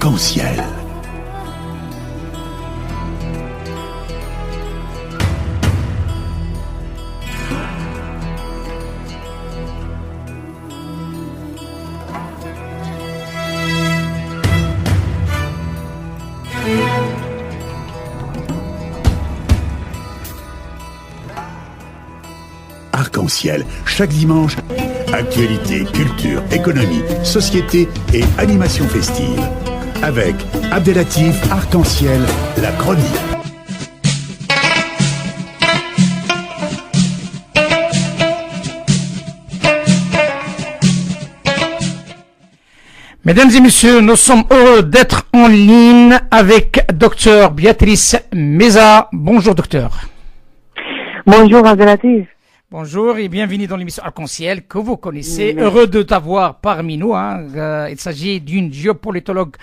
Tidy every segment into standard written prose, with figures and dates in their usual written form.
Arc-en-ciel. Arc-en-ciel, chaque dimanche, actualité, culture, économie, société et animation festive. Avec Abdelatif Arc-en-ciel, la chronique. Mesdames et messieurs, nous sommes heureux d'être en ligne avec Dr Béatrice Meza. Bonjour docteur. Bonjour Abdelatif. Bonjour et bienvenue dans l'émission Arc-en-ciel que vous connaissez. Merci. Heureux de t'avoir parmi nous. Il s'agit d'une géopolitologue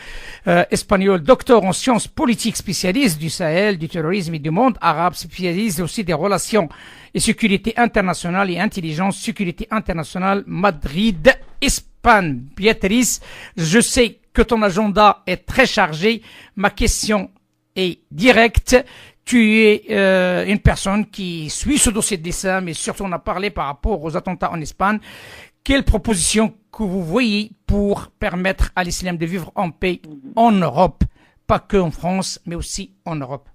espagnole, docteur en sciences politiques, spécialiste du Sahel, du terrorisme et du monde arabe, spécialiste aussi des relations et sécurité internationale et intelligence, sécurité internationale, Madrid, Espagne. Béatrice, je sais que ton agenda est très chargé. Ma question est directe. Tu es une personne qui suit ce dossier de l'islam et surtout on a parlé par rapport aux attentats en Espagne. Quelle proposition que vous voyez pour permettre à l'islam de vivre en paix en Europe, pas que en France, mais aussi en Europe?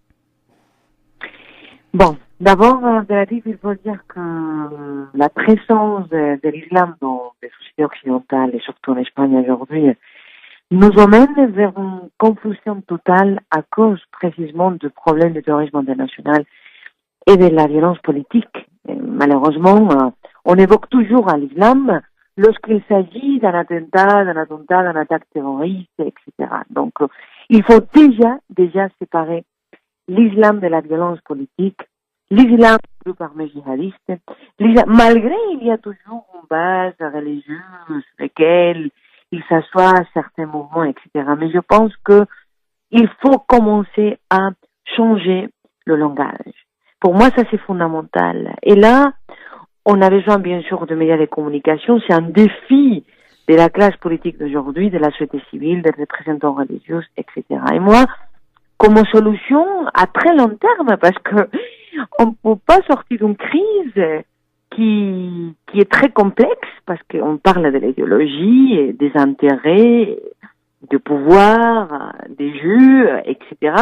Bon, d'abord, il faut dire que la présence de l'islam dans les sociétés occidentales et surtout en Espagne aujourd'hui nous emmène vers une confusion totale à cause précisément du problème du terrorisme international et de la violence politique. Et malheureusement, on évoque toujours à l'islam lorsqu'il s'agit d'un attentat, d'un attaque terroriste, etc. Donc, il faut déjà séparer l'islam de la violence politique, l'islam du groupe armé djihadiste, malgré il y a toujours une base religieuse sur laquelle il s'assoit à certains mouvements, etc. Mais je pense que il faut commencer à changer le langage. Pour moi, ça c'est fondamental. Et là, on a besoin bien sûr de médias de communication. C'est un défi de la classe politique d'aujourd'hui, de la société civile, des représentants religieux, etc. Et moi, comme solution à très long terme, parce que on ne peut pas sortir d'une crise qui est très complexe parce qu'on parle de l'idéologie, et des intérêts, du pouvoir, des jeux, etc.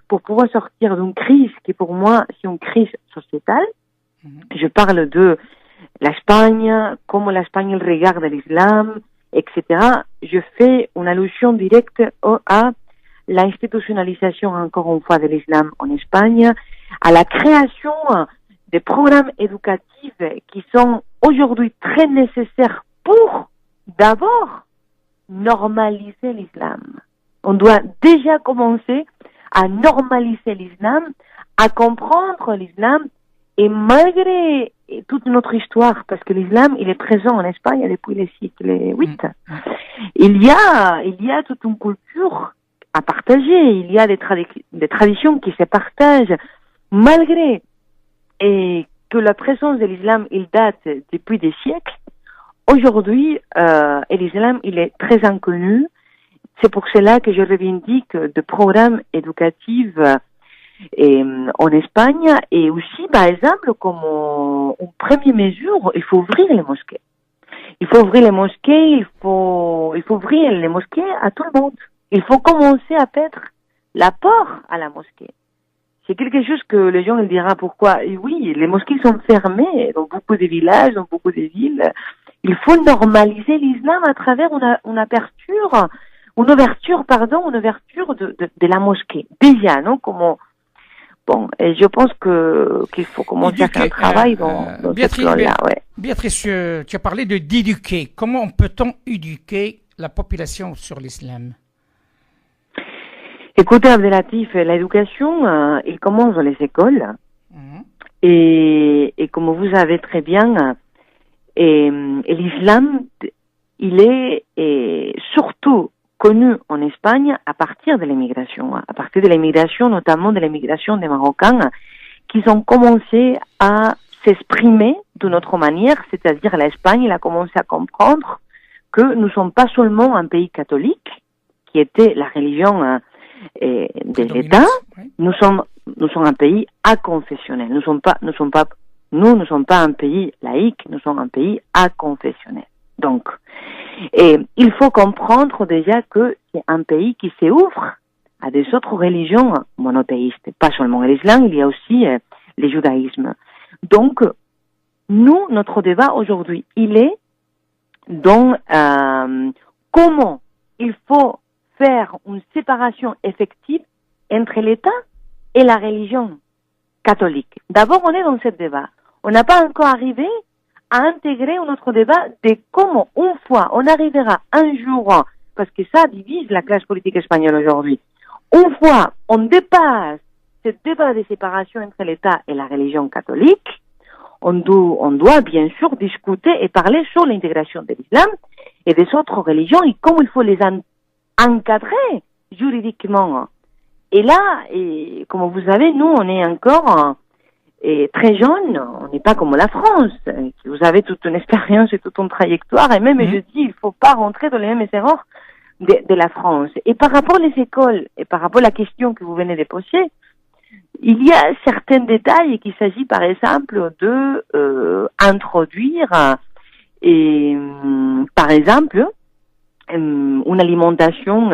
pour pouvoir sortir d'une crise qui pour moi c'est une crise sociétale. Je parle de l'Espagne, comment l'Espagne regarde l'islam, etc. Je fais une allusion directe à l'institutionnalisation encore une fois de l'islam en Espagne, à la création des programmes éducatifs qui sont aujourd'hui très nécessaires pour, d'abord, normaliser l'islam. On doit déjà commencer à normaliser l'islam, à comprendre l'islam, et malgré toute notre histoire, parce que l'islam, il est présent en Espagne depuis le siècle VIII, il y a toute une culture à partager, il y a des traditions qui se partagent, malgré et que la présence de l'islam, il date depuis des siècles. Aujourd'hui, l'islam, il est très inconnu. C'est pour cela que je revendique des programmes éducatifs en Espagne et aussi, par exemple, comme une première mesure, il faut ouvrir les mosquées. Il faut ouvrir les mosquées, il faut ouvrir les mosquées à tout le monde. Il faut commencer à mettre la porte à la mosquée. C'est quelque chose que les gens ils diront pourquoi. Et oui, les mosquées sont fermées dans beaucoup de villages, dans beaucoup de villes. Il faut normaliser l'islam à travers une ouverture de la mosquée. Déjà, non? Bon, et je pense qu'il faut commencer à faire un travail dans ce plan-là. Ouais. Béatrice, tu as parlé d'éduquer. Comment peut-on éduquer la population sur l'islam? Écoutez, Abdelatif, l'éducation, il commence dans les écoles. Et comme vous savez très bien, et l'islam, il est surtout connu en Espagne à partir de l'immigration. À partir de l'immigration, notamment de l'immigration des Marocains, qui ont commencé à s'exprimer d'une autre manière, c'est-à-dire l'Espagne, il a commencé à comprendre que nous ne sommes pas seulement un pays catholique, qui qui était la religion de l'État, oui. Nous sommes un pays aconfessionnel. Nous ne sommes pas un pays laïque, nous sommes un pays aconfessionnel. Donc, il faut comprendre déjà que c'est un pays qui s'ouvre à des autres religions monothéistes. Pas seulement l'islam, il y a aussi le judaïsme. Donc, nous, notre débat aujourd'hui, il est dans comment il faut faire une séparation effective entre l'État et la religion catholique. D'abord, on est dans ce débat. On n'a pas encore arrivé à intégrer notre débat de comment, une fois, on arrivera un jour, parce que ça divise la classe politique espagnole aujourd'hui, une fois, on dépasse ce débat de séparation entre l'État et la religion catholique, on doit bien sûr discuter et parler sur l'intégration de l'islam et des autres religions et comment il faut les encadrer juridiquement. Et là, comme vous savez, nous, on est encore très jeunes, on n'est pas comme la France. Vous avez toute une expérience et toute une trajectoire, et même, je dis, il faut pas rentrer dans les mêmes erreurs de la France. Et par rapport aux écoles, et par rapport à la question que vous venez de poser, il y a certains détails qu'il s'agit, par exemple, de introduire, par exemple, une alimentation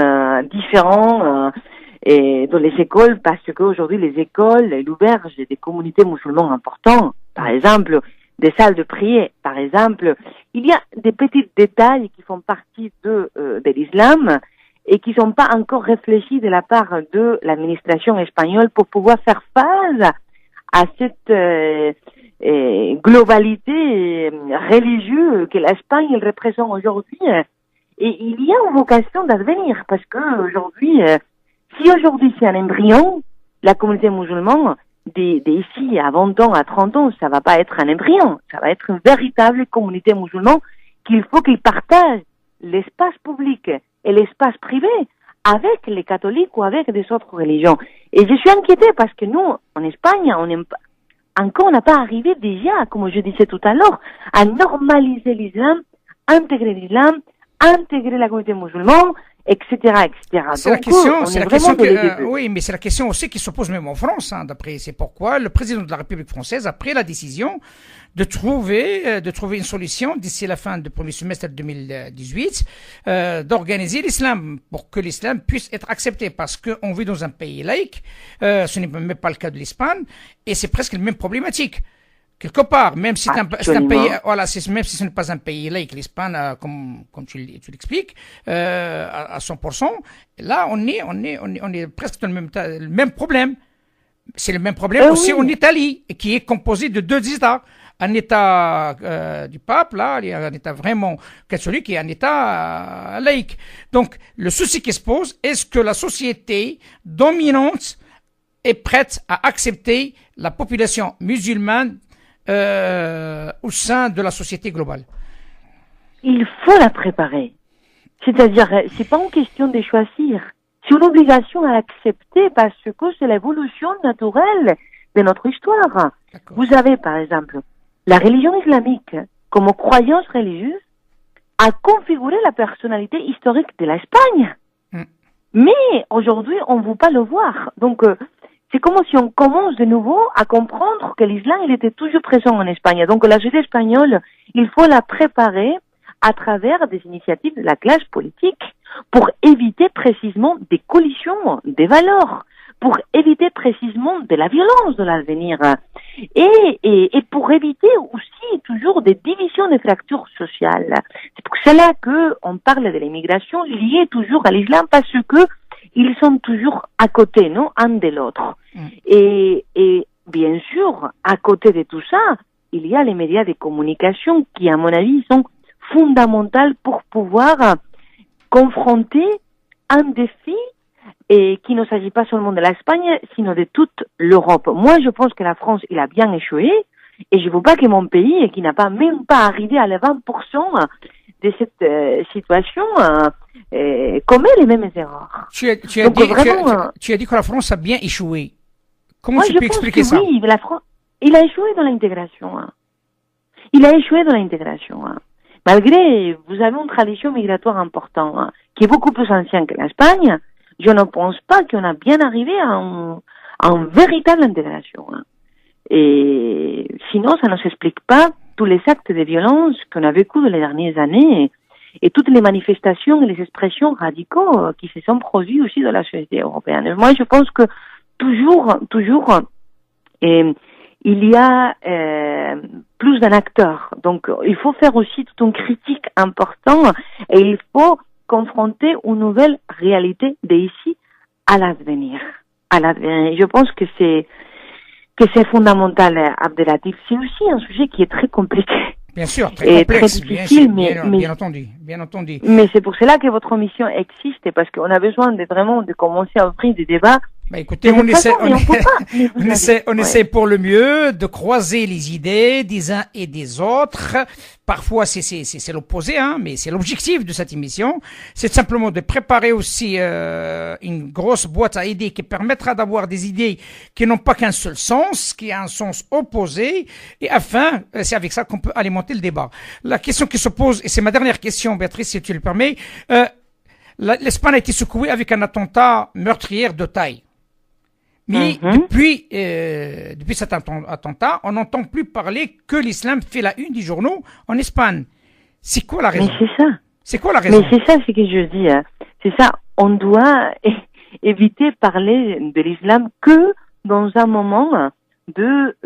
différente dans les écoles, parce qu'aujourd'hui, les écoles, elles ouvrent des communautés musulmanes importantes. Par exemple, des salles de prière. Par exemple, il y a des petits détails qui font partie de l'islam et qui ne sont pas encore réfléchis de la part de l'administration espagnole pour pouvoir faire face à cette globalité religieuse que l'Espagne représente aujourd'hui. Et il y a une vocation d'avenir, parce que aujourd'hui, si aujourd'hui c'est un embryon, la communauté musulmane, d'ici à 20 ans, à 30 ans, ça va pas être un embryon, ça va être une véritable communauté musulmane qu'il faut qu'ils partagent l'espace public et l'espace privé avec les catholiques ou avec des autres religions. Et je suis inquiétée parce que nous, en Espagne, on n'a pas arrivé déjà, comme je disais tout à l'heure, à normaliser l'islam, intégrer l'islam, intégrer la communauté musulmane, etc., etc. C'est la question oui, mais c'est la question aussi qui se pose même en France, d'après. C'est pourquoi le président de la République française a pris la décision de trouver une solution d'ici la fin du premier semestre 2018, d'organiser l'islam pour que l'islam puisse être accepté, parce qu'on vit dans un pays laïque, ce n'est même pas le cas de l'Espagne, et c'est presque la même problématique. Quelque part, même si c'est un pays, voilà, même si ce n'est pas un pays laïque, l'Espagne, comme tu l'expliques, à 100%, là, on est presque dans le même problème. C'est le même problème aussi en Italie, qui est composé de deux États. Un État du pape, là, il y a un État vraiment catholique et un État laïque. Donc, le souci qui se pose, est-ce que la société dominante est prête à accepter la population musulmane au sein de la société globale? Il faut la préparer. C'est-à-dire, c'est pas une question de choisir. C'est une obligation à accepter parce que c'est l'évolution naturelle de notre histoire. Vous avez, par exemple, la religion islamique, comme croyance religieuse, a configuré la personnalité historique de l'Espagne. Mais aujourd'hui, on ne veut pas le voir. Donc, c'est comme si on commence de nouveau à comprendre que l'islam, il était toujours présent en Espagne. Donc, la société espagnole, il faut la préparer à travers des initiatives de la classe politique pour éviter précisément des collisions des valeurs, pour éviter précisément de la violence de l'avenir et pour éviter aussi toujours des divisions, des fractures sociales. C'est pour cela que on parle de l'immigration liée toujours à l'islam parce que ils sont toujours à côté, non, un de l'autre. Et bien sûr, à côté de tout ça, il y a les médias de communication qui, à mon avis, sont fondamentaux pour pouvoir confronter un défi et qui ne s'agit pas seulement de l'Espagne, sinon de toute l'Europe. Moi, je pense que la France, il a bien échoué et je ne veux pas que mon pays, qui n'a pas même pas arrivé à les 20% de cette situation, commet les mêmes erreurs. Tu as dit que la France a bien échoué. Comment tu peux expliquer ça? Oui, la France, il a échoué dans l'intégration. Il a échoué dans l'intégration. malgré, vous avez une tradition migratoire importante, hein, qui est beaucoup plus ancienne que l'Espagne, je ne pense pas qu'on a bien arrivé à une véritable intégration. Hein. Et sinon, ça ne s'explique pas tous les actes de violence qu'on a vécu dans les dernières années et toutes les manifestations et les expressions radicaux qui se sont produits aussi dans la société européenne. Moi, je pense que toujours, il y a plus d'un acteur. Donc, il faut faire aussi toute une critique importante et il faut confronter une nouvelle réalité d'ici à l'avenir. Je pense que c'est fondamental, Abdelatif. C'est aussi un sujet qui est très compliqué. Bien sûr, très complexe, très difficile, bien entendu. Mais c'est pour cela que votre mission existe, parce qu'on a besoin de commencer à ouvrir des débats. Bah écoutez, on essaie pour le mieux de croiser les idées des uns et des autres. Parfois, c'est l'opposé, hein, mais c'est l'objectif de cette émission. C'est simplement de préparer aussi une grosse boîte à idées qui permettra d'avoir des idées qui n'ont pas qu'un seul sens, qui a un sens opposé. Et enfin, c'est avec ça qu'on peut alimenter le débat. La question qui se pose, et c'est ma dernière question, Béatrice, si tu le permets, l'Espagne a été secouée avec un attentat meurtrier de taille. Mais depuis cet attentat, on n'entend plus parler que l'islam fait la une des journaux en Espagne. C'est quoi la raison? Mais c'est ça. C'est quoi la raison? Mais c'est ça ce que je dis. Hein. C'est ça. On doit éviter de parler de l'islam que dans un moment de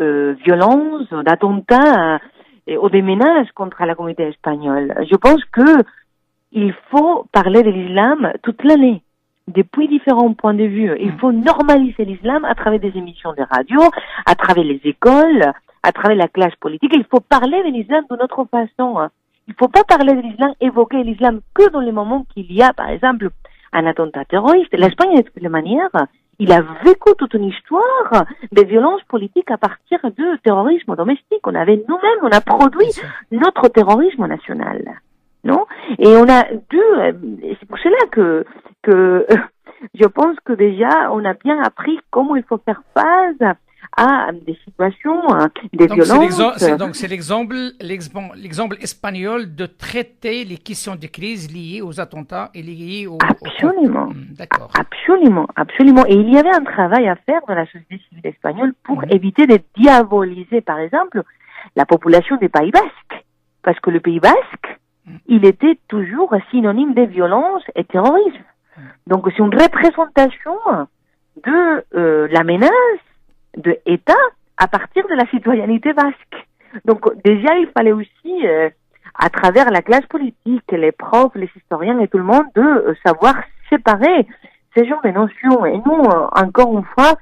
violence, d'attentats ou des menaces contre la communauté espagnole. Je pense que il faut parler de l'islam toute l'année. Depuis différents points de vue. Il faut normaliser l'islam à travers des émissions de radio, à travers les écoles, à travers la classe politique. Il faut parler de l'islam d'une autre façon. Il ne faut pas parler de l'islam, évoquer l'islam que dans les moments qu'il y a, par exemple, un attentat terroriste. L'Espagne, de toute manière, il a vécu toute une histoire de violences politiques à partir du terrorisme domestique. On a produit notre terrorisme national. Non? Et on a dû, c'est pour cela que je pense que déjà on a bien appris comment il faut faire face à des situations, des violences. Donc c'est l'exemple espagnol de traiter les questions de crise liées aux attentats et liées Absolument. D'accord. Absolument. Et il y avait un travail à faire dans la société civile espagnole pour éviter de diaboliser, par exemple, la population des Pays Basques. Parce que le Pays Basque, il était toujours synonyme de violence et terrorisme. Donc c'est une représentation de la menace de l'État à partir de la citoyenneté basque. Donc déjà il fallait aussi, à travers la classe politique, les profs, les historiens et tout le monde, de savoir séparer ces genres de notions. Et nous, encore une fois,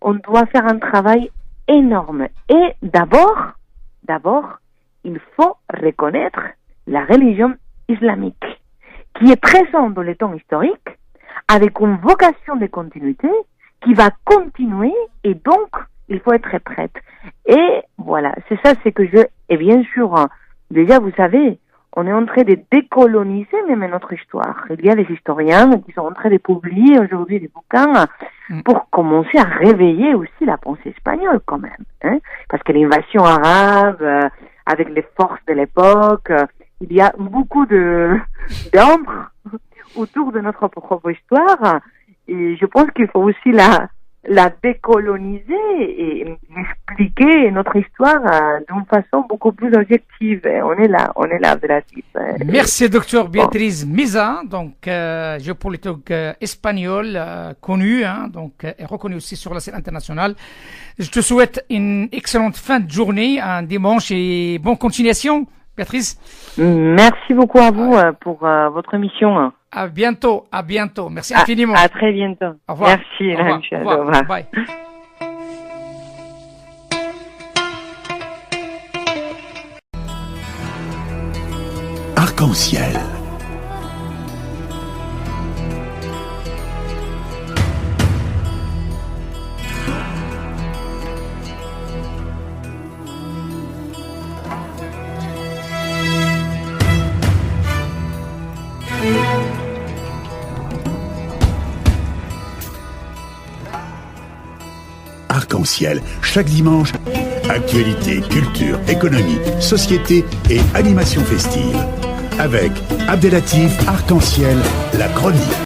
on doit faire un travail énorme. Et d'abord, il faut reconnaître la religion islamique, qui est présente dans les temps historiques, avec une vocation de continuité, qui va continuer, et donc, il faut être prête. Et voilà, c'est ça, c'est que et bien sûr, déjà, vous savez, on est en train de décoloniser même notre histoire. Il y a des historiens qui sont en train de publier aujourd'hui des bouquins pour commencer à réveiller aussi la pensée espagnole, quand même. Hein, parce que l'invasion arabe, avec les forces de l'époque, il y a beaucoup d'ombre autour de notre propre histoire, et je pense qu'il faut aussi la décoloniser et expliquer notre histoire d'une façon beaucoup plus objective. On est là, Abdelatif. Merci, docteur Béatrice Misa, donc géopolitologue espagnole connue, donc et reconnue aussi sur la scène internationale. Je te souhaite une excellente fin de journée, un dimanche, et bonne continuation, Béatrice. Merci beaucoup à vous pour votre émission. À bientôt. Merci infiniment. À très bientôt. Au revoir. Merci. Au revoir. Bye. Arc-en-ciel. Arc-en-ciel, chaque dimanche, Actualité, culture, économie, société et animation festive. Avec Abdelatif Arc-en-Ciel, la chronique.